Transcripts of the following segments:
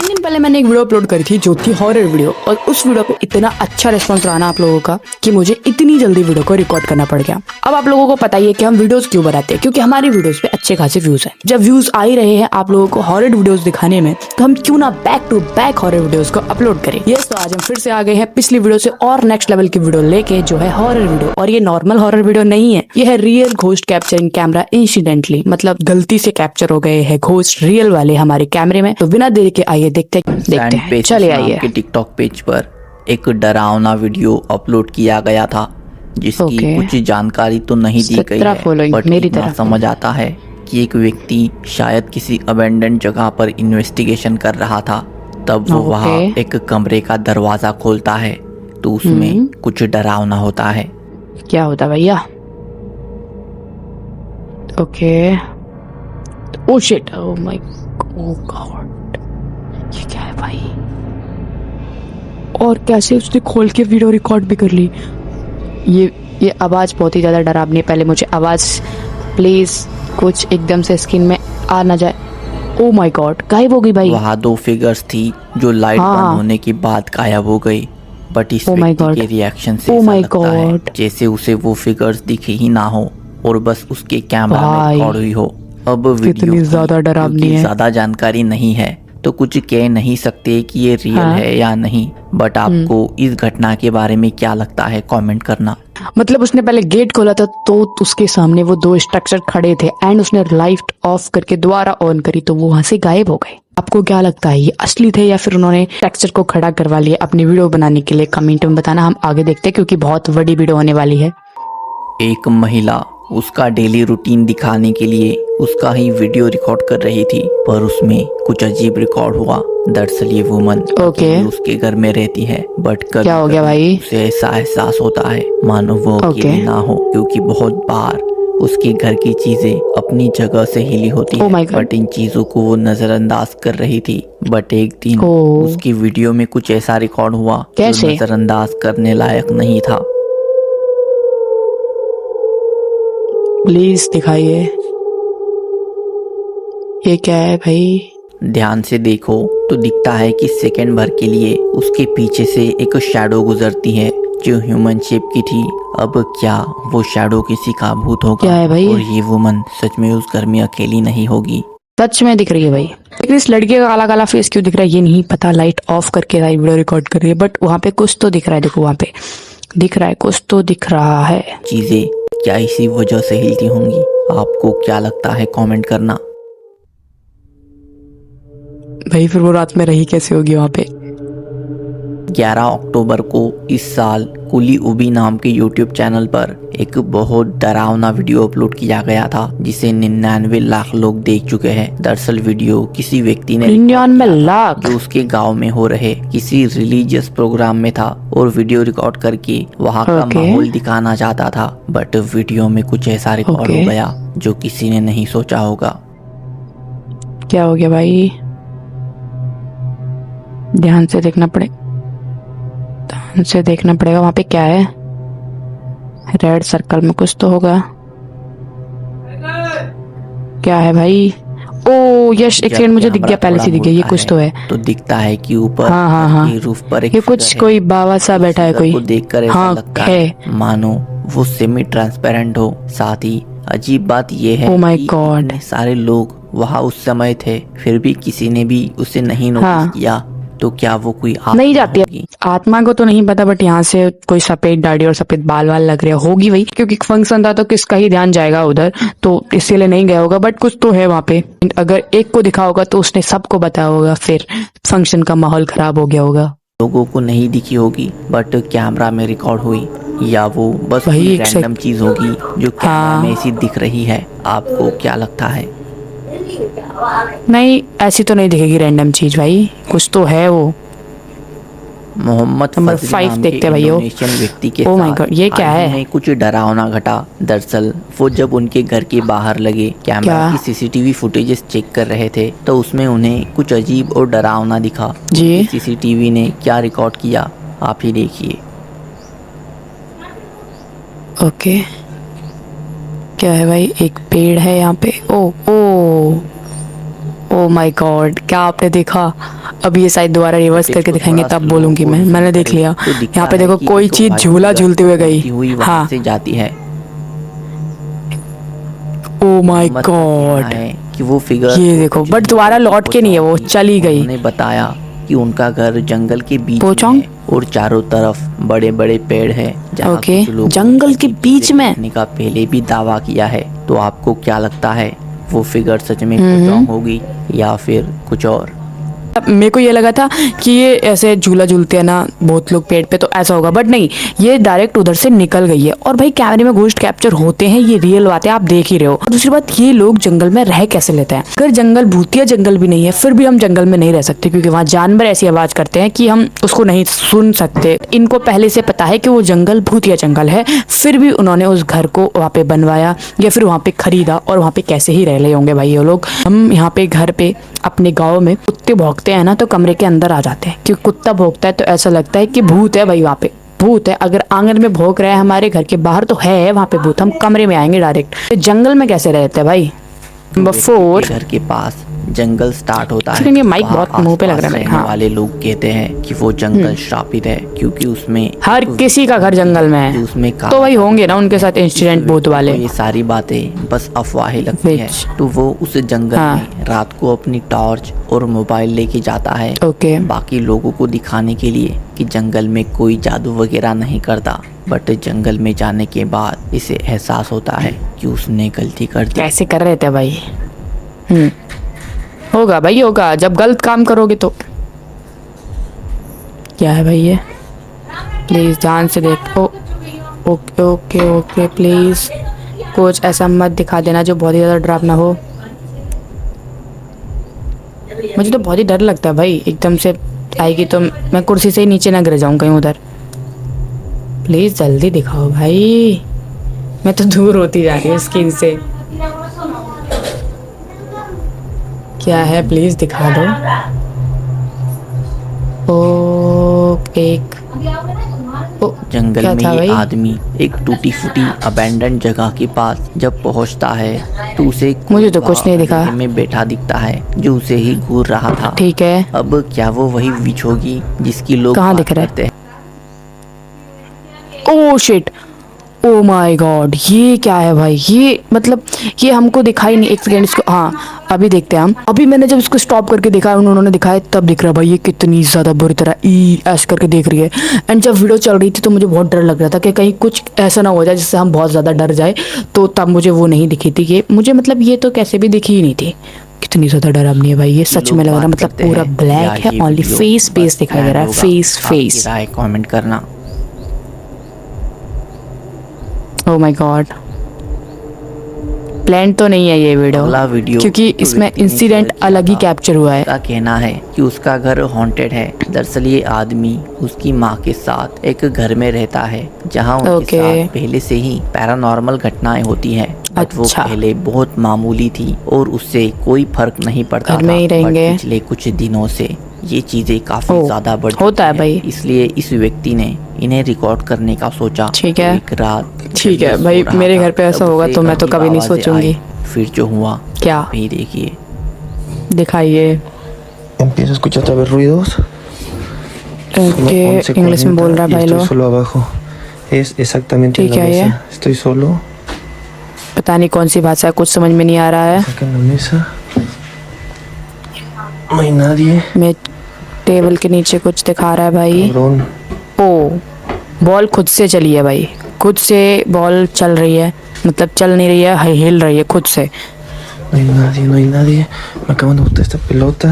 3 दिन पहले मैंने एक वीडियो अपलोड करी थी जो थी हॉरर वीडियो, और उस वीडियो पे इतना अच्छा रिस्पांस रहा ना आप लोगों का कि मुझे इतनी जल्दी वीडियो को रिकॉर्ड करना पड़ गया। अब आप लोगों को पता ही है कि हम वीडियोस क्यों बनाते हैं, क्योंकि हमारी वीडियोस पे अच्छे खासे व्यूज हैं। जब व्यूज आ ही रहे हैं आप लोगों को हॉरर वीडियोस दिखाने में, तो हम क्यों ना back to back horror videos को अपलोड करें। यस, तो आज हम फिर से आ गए हैं पिछली वीडियो से और नेक्स्ट लेवल की वीडियो लेके, जो है हॉरर वीडियो। और ये नॉर्मल हॉरर वीडियो नहीं है, ये है real ghost capturing camera incidentally, मतलब गलती से कैप्चर हो गए हैं घोस्ट रियल वाले हमारे कैमरे में। तो बिना देरी के आइए देखते हैं। चलिए आइए। के टिकटॉक पेज पर एक डरावना वीडियो अपलोड किया गया था जिसकी कुछ जानकारी तो नहीं दी गई है, बट इतना समझ आता है कि एक व्यक्ति शायद किसी अबेंडन जगह पर इन्वेस्टिगेशन कर रहा था। तब वो वहाँ एक कमरे का दरवाजा खोलता है तो उसमें कुछ डरावना होता है। क्या होता भैया? Okay, oh shit, oh my God, ये क्या है भाई? और कैसे उसने खोल के वीडियो रिकॉर्ड भी कर ली। ये आवाज बहुत ही ज्यादा डरावनी है। पहले मुझे आवाज प्लीज कुछ एकदम से स्क्रीन में आ ना जाए। ओह माय गॉड, गायब हो गई भाई। वहाँ 2 फिगर्स थी जो लाइट बंद होने के बाद गायब हो गई, बट इस व्यक्ति के रिएक्शन से ऐसा लगता है जैसे उसे वो फिगर्स दिखे ही ना हो और बस उसके कैमरा में रिकॉर्ड हुई हो। अब वीडियो ज्यादा डरावनी है, ज्यादा जानकारी नहीं है तो कुछ कह नहीं सकते कि ये रियल है या नहीं, बट आपको इस घटना के बारे में क्या लगता है कमेंट करना। मतलब उसने पहले गेट खोला था तो उसके सामने वो 2 स्ट्रक्चर खड़े थे एंड उसने लाइट ऑफ करके दोबारा ऑन करी तो वो वहां से गायब हो गए। आपको क्या लगता है, ये असली थे या फिर उन्होंने स्ट्रक्चर को खड़ा करवा लिया अपनी वीडियो बनाने के लिए? कमेंट में बताना, हम आगे देखते हैं क्योंकि बहुत बड़ी वीडियो होने वाली है। एक महिला उसका डेली रूटीन दिखाने के लिए उसका ही वीडियो रिकॉर्ड कर रही थी, पर उसमें कुछ अजीब रिकॉर्ड हुआ। दरअसल ये वुमन उसके घर में रहती है, बट कभी क्या हो गया भाई? उसे ऐसा एहसास होता है मानो वो अकेली ना हो, क्योंकि बहुत बार उसके घर की चीजें अपनी जगह से हिली होती है, बट इन चीजों को वो नजरअंदाज कर रही थी। बट एक दिन उसकी वीडियो में कुछ ऐसा रिकॉर्ड हुआ जो नजरअंदाज करने लायक नहीं था। प्लीज दिखाइए, ये क्या है भाई? ध्यान से देखो तो दिखता है कि सेकंड भर के लिए उसके पीछे से एक शैडो गुजरती है जो ह्यूमन शेप की थी। अब क्या वो शैडो किसी का भूत होगा? क्या है भाई? और ये वुमन सच में उस घर में अकेली नहीं होगी? सच में दिख रही है भाई, लेकिन इस लड़के का काला काला फेस क्यों दिख रहा है ये नहीं पता। लाइट ऑफ करके वीडियो रिकॉर्ड कर रही है, बट वहाँ पे कुछ तो दिख रहा है। देखो वहाँ पे दिख रहा है, कुछ तो दिख रहा है। चीजें क्या इसी वजह से हिलती होंगी? आपको क्या लगता है कमेंट करना। भाई फिर वो रात में रही कैसे होगी वहाँ पे? 11 अक्टूबर को इस साल कुली उबी नाम के YouTube चैनल पर एक बहुत डरावना वीडियो अपलोड किया गया था जिसे 99 लाख लोग देख चुके हैं। दरअसल वीडियो किसी व्यक्ति ने 99 लाख जो उसके गांव में हो रहे किसी रिलीजियस प्रोग्राम में था और वीडियो रिकॉर्ड करके वहाँ का माहौल दिखाना चाहता था, बट वीडियो में कुछ ऐसा रिकॉर्ड हो गया जो किसी ने नहीं सोचा होगा। क्या हो गया भाई? ध्यान से देखना पड़ेगा। वहां पे क्या है? रेड सर्कल में कुछ तो होगा। क्या है भाई? ओ यश, एक सेकंड, मुझे दिख गया, पहले से दिख गया। ये कुछ तो है। तो दिखता है कि ऊपर रूफ पर एक ये कुछ कोई बाबा सा बैठा है कोई। देखकर ऐसा लगता है मानो वो सेमी ट्रांसपेरेंट हो। साथ ही अजीब बात ये है कि सारे लोग वहाँ उस समय थे, फिर भी किसी ने भी उसे नहीं नोटिस किया। तो क्या वो कोई नहीं जाती है? आत्मा को तो नहीं पता, बट यहाँ से कोई सफेद दाढ़ी और सफेद बाल लग रहे होगी वही, क्योंकि फंक्शन था तो किसका ही ध्यान जाएगा उधर, तो इसीलिए नहीं गया होगा। बट कुछ तो है वहाँ पे। अगर एक को दिखा होगा तो उसने सबको बताया होगा, फिर फंक्शन का माहौल खराब हो गया होगा। लोगों को नहीं दिखी होगी बट कैमरा में रिकॉर्ड हुई, या वो बस रैंडम चीज होगी जो कैमरा में ऐसी दिख रही है। आपको क्या लगता है? नहीं, ऐसी तो नहीं दिखेगी रैंडम चीज भाई, कुछ तो है वो। मोहम्मद नंबर 5 देखते भाई। व्यक्ति के ओह माय गॉड, ये क्या है? कुछ डरावना घटा। दरअसल वो जब उनके घर के बाहर लगे कैमरा की सीसीटीवी फुटेजेस चेक कर रहे थे तो उसमें उन्हें कुछ अजीब और डरावना दिखा। सीसीटीवी ने क्या रिकॉर्ड किया आप ही देखिए। ओके, क्या है भाई? एक पेड़ है यहाँ पे। ओ ओ माय गॉड, क्या आपने देखा? अब ये शायद दोबारा रिवर्स करके दिखाएंगे तब बोलूंगी मैंने देख लिया। यहाँ पे देखो कोई चीज झूला झूलते हुए गई। हाँ से जाती है। ओ माय गॉड, कि वो फिगर ये देखो बट दोबारा लौट के नहीं है, वो चली गई। उन्होंने बताया कि उनका घर जंगल के बीच में है और चारों तरफ बड़े बड़े पेड़ है। ओके, जंगल के बीच में का पहले भी दावा किया है। तो आपको क्या लगता है, वो फिगर सच में पोचोंग होगी या फिर कुछ और? मेरे को ये लगा था कि ये ऐसे झूला झूलते हैं ना बहुत लोग पेड़ पे, तो ऐसा होगा, बट नहीं, ये डायरेक्ट उधर से निकल गई है। और भाई कैमरे में घोस्ट कैप्चर होते हैं, ये रियल बात है, आप देख ही रहे हो। और दूसरी बात, ये लोग जंगल में रह कैसे लेते हैं? अगर जंगल भूतिया जंगल भी नहीं है फिर भी हम जंगल में नहीं रह सकते, क्योंकि वहाँ जानवर ऐसी आवाज करते हैं कि हम उसको नहीं सुन सकते। इनको पहले से पता है कि वो जंगल भूतिया जंगल है, फिर भी उन्होंने उस घर को वहाँ पे बनवाया या फिर वहाँ पे खरीदा, और वहाँ पे कैसे ही रह रहे होंगे भाई ये लोग। हम यहाँ पे घर पे अपने गाँव में कुत्ते भौंकते हैं ना तो कमरे के अंदर आ जाते हैं, क्योंकि कुत्ता भौंकता है तो ऐसा लगता है कि भूत है भाई, वहाँ पे भूत है। अगर आंगन में भौंक रहा है हमारे घर के बाहर तो है वहाँ पे भूत, हम कमरे में आएंगे डायरेक्ट। जंगल में कैसे रहते हैं भाई? नंबर 4, घर के पास जंगल स्टार्ट होता है। ये माइक बहुत मुंह पे लग रहा है। हाँ, वाले लोग कहते हैं कि वो जंगल श्रापित है, क्योंकि उसमें हर किसी का घर जंगल में है, उसमें तो वही होंगे ना उनके साथ इंसिडेंट भूत वाले। ये सारी बातें बस अफवाहें लगती है। तो वो उस जंगल में रात को अपनी टॉर्च और मोबाइल लेके जाता है, बाकी लोगों को दिखाने के लिए कि जंगल में कोई जादू वगैरह नहीं करता। बट जंगल में जाने के बाद इसे एहसास होता है कि उसने गलती कर दी। कैसे कर रहे थे भाई? होगा भाई, होगा, जब गलत काम करोगे तो। क्या है भाई ये? प्लीज ध्यान से देखो। ओके ओके ओके, प्लीज कुछ ऐसा मत दिखा देना जो बहुत ही ज्यादा डरावना हो। मुझे तो बहुत ही डर लगता है भाई, एकदम से आएगी तो मैं कुर्सी से ही नीचे ना गिर जाऊं कहीं उधर। प्लीज जल्दी दिखाओ भाई, मैं तो दूर होती जा रही हूँ स्क्रीन से। क्या है, प्लीज दिखा दो। ओ एक जंगल में ये आदमी एक टूटी फूटी अबैंडन जगह के पास जब पहुंचता है तो उसे मुझे तो कुछ नहीं दिखा में बैठा दिखता है जो उसे ही घूर रहा था। ठीक है, अब क्या वो वही विच होगी जिसकी लोग कहाँ दिख रहे हैं? Oh shit, oh my God, ये क्या है भाई? ये मतलब ये हमको दिखाई नहीं। एक सेकेंड इसको, हाँ अभी देखते हैं हम। अभी मैंने जब इसको स्टॉप करके देखा, उन्होंने दिखाया तब दिख रहा भाई ये कितनी ज्यादा बुरी तरह ऐश करके देख रही है। एंड जब वीडियो चल रही थी तो मुझे बहुत डर लग रहा था कि कहीं कुछ ऐसा ना हो जाए जिससे हम बहुत ज्यादा डर जाए, तो तब मुझे वो नहीं दिखी थी। ये मुझे मतलब ये तो कैसे भी दिखी ही नहीं थी। कितनी ज्यादा डरावनी है भाई ये, सच में लग रहा है मतलब पूरा ब्लैक है, ओनली फेस दिखाई दे रहा है, फेस। कमेंट करना। ओह माय गॉड, प्लान तो नहीं है ये वीडियो, क्योंकि इसमें इंसिडेंट अलग ही कैप्चर हुआ है। उसका कहना है कि उसका घर हॉन्टेड है। दरअसल ये आदमी उसकी माँ के साथ एक घर में रहता है जहाँ उनके साथ पहले से ही पैरानॉर्मल घटनाएं होती हैं। वो पहले बहुत मामूली थी और उससे कोई फर्क नहीं पड़ता था। पिछले कुछ दिनों से ये चीजें काफी ज्यादा बढ़ होता है भाई, इसलिए इस व्यक्ति ने इन्हें रिकॉर्ड करने का सोचा। ठीक है, एक रात ठीक है भाई, मेरे घर पे ऐसा होगा तो मैं तो कभी नहीं सोचूंगी। फिर जो हुआ क्या, भी देखिए, दिखाइए। Empiezo a escuchar otra vez ruidos. English में बोल रहा है भाई लोग। Solo abajo. Es exactamente en la mesa. Estoy solo. पता नहीं कौन सी भाषा है, कुछ समझ में नहीं आ रहा है। En la mesa. No hay nadie. मैं टेबल के नीचे कुछ दिखा रहा है भाई। ओ, बॉल खुद से चली है भाई, खुद से बॉल चल रही है, मतलब चल नहीं रही है, हिल रही है खुद से। No hay nadie, no hay nadie. Me acaban de botar esta pelota.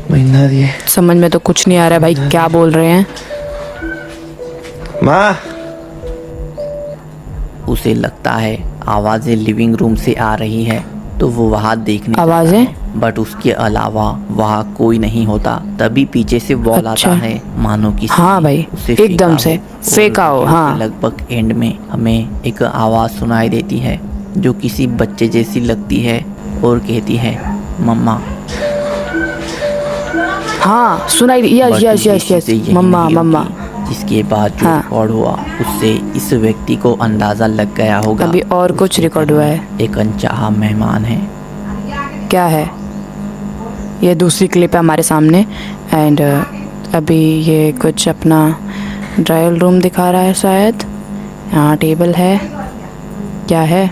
No hay nadie. समझ में तो कुछ नहीं आ रहा है भाई, क्या बोल रहे हैं? माँ, उसे लगता है आवाजें लिविंग रूम से आ रही है, तो वो वहाँ देखने आवाजें, बट उसके अलावा वहाँ कोई नहीं होता। तभी पीछे से बॉल आता है, मानो कि हाँ भाई एकदम से फेंका हो। हाँ, लगभग एंड में हमें एक आवाज सुनाई देती है जो किसी बच्चे जैसी लगती है और कहती है मम्मा। हाँ सुनाई, यस यस यस यस, मम्मा मम्मा। जिसके बाद जो रिकॉर्ड हुआ उससे इस व्यक्ति को अंदाजा लग गया होगा अभी और कुछ रिकॉर्ड हुआ है। एक अनचाहा मेहमान है। क्या है? ये दूसरी क्लिप है हमारे सामने। एंड अभी ये कुछ अपना ड्राइंग रूम दिखा रहा है शायद। यहाँ टेबल है, क्या है?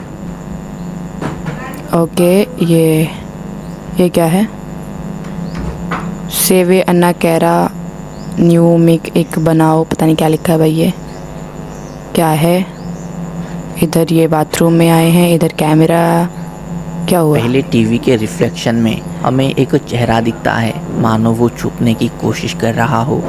ओके, ये क्या है? सेवे अन्ना कैरा न्यू मेक एक बनाओ, पता नहीं क्या लिखा है भाई, ये क्या है? इधर ये बाथरूम में आए हैं, इधर कैमरा, क्या हुआ? पहले टीवी के रिफ्लेक्शन में हमें एक चेहरा दिखता है, मानो वो छुपने की कोशिश कर रहा हो।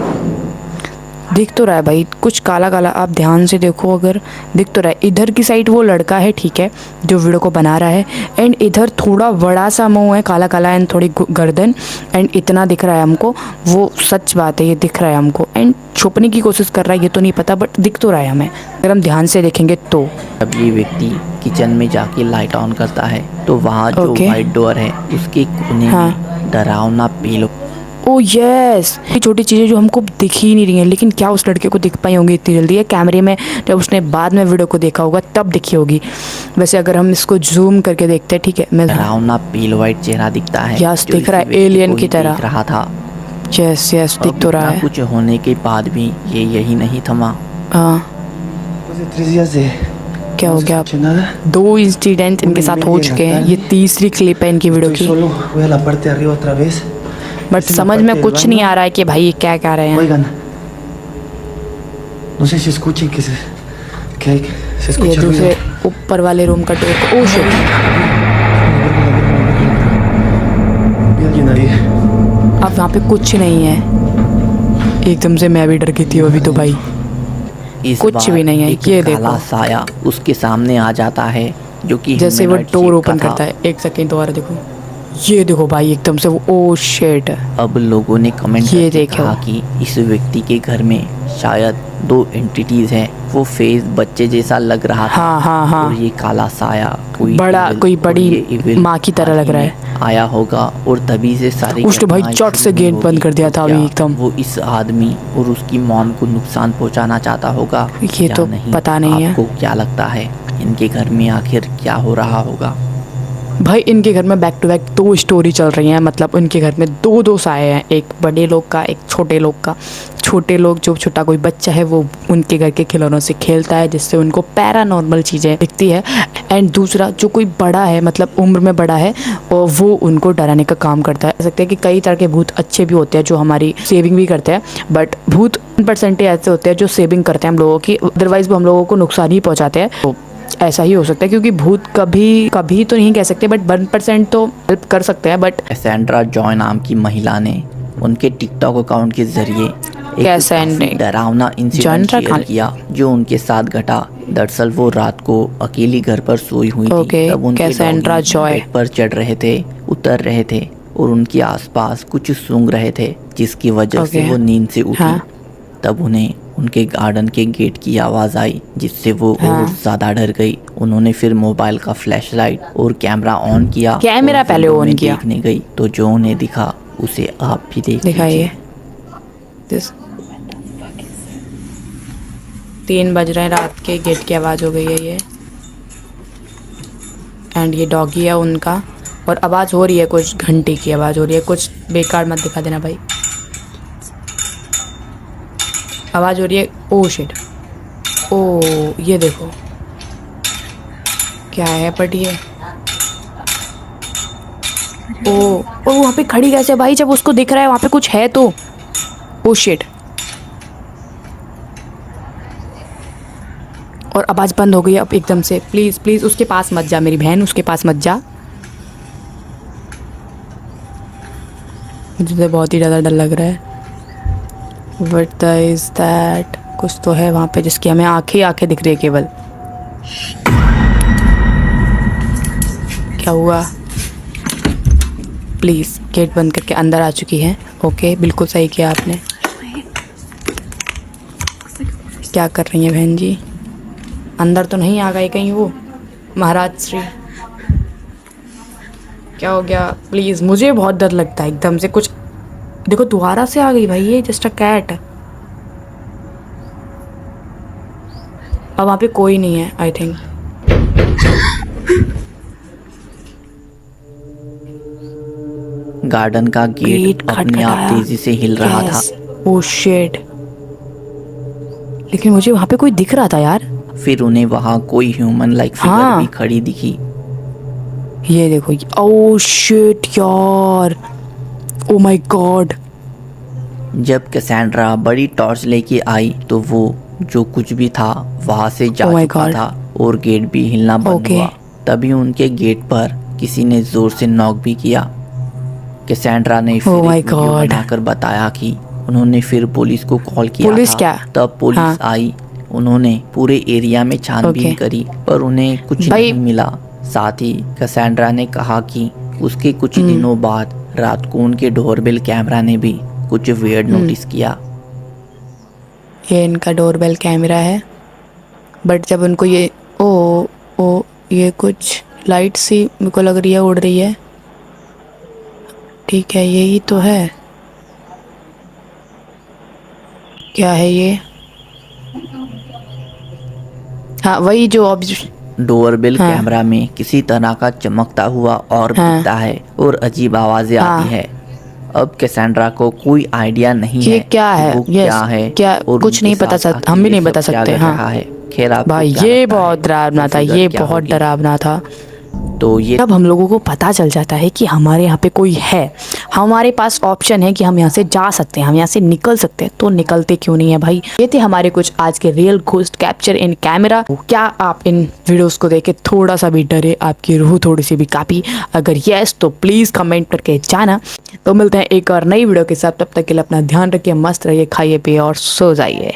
दिख तो रहा है भाई, कुछ काला काला, आप ध्यान से देखो, अगर दिख तो रहा है। इधर की साइड वो लड़का है, ठीक है, जो वीडियो को बना रहा है। एंड इधर थोड़ा बड़ा सा मुंह है, काला काला, एंड थोड़ी गर्दन, एंड इतना दिख रहा है हमको। वो सच बात है, ये दिख रहा है हमको। एंड छुपने की कोशिश कर रहा है, ये तो नहीं पता, बट दिख तो रहा है हमें, अगर हम ध्यान से देखेंगे तो। जब ये व्यक्ति किचन में जाके लाइट ऑन करता है तो वहाँ जो वाइट डोर है उसके कोने में डरावना पीलो। ओ यस, ये छोटी चीज़ें जो हमको दिख ही नहीं रही हैं, लेकिन क्या उस लड़के को दिख पाई होंगी इतनी जल्दी? है कैमरे में, जब उसने बाद में वीडियो को देखा होगा तब दिखी होगी। वैसे अगर हम इसको जूम करके देखते हैं, ठीक है, मैं डरावना पील वाइट चेहरा दिखता है। यस, दिख रहा है, एलियन की तरह रहा था। यस यस, दिख तो रहा है। कुछ होने के बाद भी ये यही नहीं थमा। हाँ, क्या हो गया? 2 इंसिडेंट इनके साथ हो चुके हैं, ये तीसरी क्लिप है इनकी वीडियो की। बट समझ में कुछ नहीं आ रहा है कि भाई ये क्या कह रहे हैं। ये दूसरे ऊपर वाले रूम का डोर, ओ शिट, अब वहाँ पे कुछ नहीं है। एकदम से मैं भी डर गई थी अभी तो भाई, कुछ भी नहीं है। ये देखो, साया उसके सामने आ जाता है, जो कि जैसे वो डोर ओपन करता है। एक सेकंड दोबारा देखो, ये देखो भाई, एकदम से वो, ओ शिट। अब लोगों ने कमेंट करके कहा कि इस व्यक्ति के घर में शायद 2 एंटिटीज हैं। वो फेस बच्चे जैसा लग रहा था। हाँ। और ये काला साया बड़ा, कोई बड़ी माँ की तरह लग रहा है, आया होगा और तभी से सारी उसने भाई चट से गेट बंद कर दिया था अभी एकदम। वो इस आदमी और उसकी मॉम को नुकसान पहुंचाना चाहता होगा, ये तो पता नहीं है। आपको क्या लगता है इनके घर में आखिर क्या हो रहा होगा? भाई इनके घर में बैक टू बैक 2 स्टोरी चल रही हैं। मतलब उनके घर में 2 साए हैं, एक बड़े लोग का, एक छोटे लोग का। छोटे लोग, जो छोटा कोई बच्चा है वो उनके घर के खिलौनों से खेलता है, जिससे उनको पैरानॉर्मल चीज़ें दिखती है। एंड दूसरा जो कोई बड़ा है, मतलब उम्र में बड़ा है, और वो उनको डराने का काम करता है। कह सकते हैं कि कई तरह के भूत अच्छे भी होते हैं जो हमारी सेविंग भी करते हैं, बट भूत 1% ऐसे होते हैं जो सेविंग करते हैं हम लोगों की, अदरवाइज वो हम लोगों को नुकसान ही पहुँचाते हैं। तो ऐसा ही हो सकता है, क्योंकि भूत कभी तो नहीं कह सकते, बट 1% तो हेल्प कर सकते हैं। बट कैसेंड्रा जॉय नाम की महिला ने उनके टिकटॉक अकाउंट के जरिए एक डरावना इंसिडेंट शेयर किया जो उनके साथ घटा। दरअसल वो रात को अकेली घर पर सोई हुई थी, तब उनके कैसेंड्रा जॉय बेड पर चढ़ रहे थे, उतर रहे थे और उनके आसपास कुछ सूंघ रहे थे, जिसकी वजह से वो नींद से उठी। तब उन्हें उनके गार्डन के गेट की आवाज़ आई, जिससे वो और ज़्यादा डर गई। उन्होंने फिर मोबाइल का फ्लैशलाइट और कैमरा ऑन किया। कैमरा पहले ऑन किया। देखने गई तो जो उन्हें दिखा उसे आप भी दिखाइए। 3 बज रहे हैं रात के, गेट की आवाज़ हो गई है ये। एंड ये डॉगी है उनका, और आवाज़ हो रही है, कुछ घंटे की आवाज़ हो रही है। कुछ बेकार मत दिखा देना भाई, आवाज़ हो रही है। ओ शिट, ओ ये देखो क्या है, बट ये ओ वहाँ पे खड़ी कैसे भाई, जब उसको दिख रहा है वहाँ पे कुछ है तो। ओ शिट, और आवाज़ बंद हो गई अब एकदम से। प्लीज़ प्लीज़ उसके पास मत जा मेरी बहन, उसके पास मत जा, मुझे तो बहुत ही ज़्यादा डर लग रहा है। What is that? कुछ तो है वहाँ पे जिसकी हमें आंखें दिख रही है केवल। क्या हुआ? प्लीज़ गेट बंद करके अंदर आ चुकी है। ओके, बिल्कुल सही किया आपने। क्या कर रही हैं बहन जी? अंदर तो नहीं आ गई कहीं वो महाराज श्री? क्या हो गया? प्लीज़, मुझे बहुत डर लगता है एकदम से। कुछ देखो दोबारा से आ गई भाई, ये जस्ट अ कैट। अब वहाँ पे कोई नहीं है आई थिंक। गार्डन का गेट अपने आप तेजी से हिल रहा था। ओह शिट, लेकिन मुझे वहाँ पे कोई दिख रहा था यार। फिर उन्हें वहाँ कोई ह्यूमन लाइक फिगर भी खड़ी दिखी। ये देखो, ओह शिट यार, ओ माय गॉड। जब कैसेंड्रा बड़ी टॉर्च लेके आई तो वो जो कुछ भी था वहाँ से जा चुका था और गेट भी हिलना बंद हुआ। तभी उनके गेट पर किसी ने जोर से नॉक भी किया। कैसेंड्रा ने फिर एक वीडियो बनाकर बताया कि उन्होंने फिर पुलिस को कॉल किया था। तब पुलिस आई, उन्होंने पूरे एरिया में छानबीन करी पर उन्हें कुछ नहीं मिला। साथ ही कैसेंड्रा ने कहा कि उसके कुछ दिनों बाद रात को उनके डोरबेल कैमरा ने भी कुछ वियर्ड नोटिस किया। ये इनका डोरबेल कैमरा है, बट जब उनको ये ओ ये कुछ लाइट सी मेरे को लग रही है उड़ रही है। ठीक है, यही तो है। क्या है ये? हाँ, वही जो डोरबेल कैमरा में किसी तरह का चमकता हुआ और दिखता है और अजीब आवाजें आती है। अब कैसेंड्रा को कोई आइडिया नहीं है क्या है, वो क्या है, क्या और कुछ नहीं पता सकता, हम भी नहीं बता सकते। हाँ खैर, भाई ये बहुत डरावना था, ये बहुत डरावना था। तो ये अब हम लोगों को पता चल जाता है कि हमारे यहाँ पे कोई है, हमारे पास ऑप्शन है कि हम यहाँ से जा सकते हैं, हम यहाँ से निकल सकते हैं, तो निकलते क्यों नहीं है भाई। ये थे हमारे कुछ आज के real ghost capture in camera. क्या आप इन वीडियोस को देख के थोड़ा सा भी डरे, आपकी रूह थोड़ी सी भी कांपी? अगर यस तो प्लीज कमेंट करके जाना। तो मिलते हैं एक और नई वीडियो के साथ, तब तक के लिए अपना ध्यान रखिए, मस्त रहिए, खाइए पिए और सो जाइए।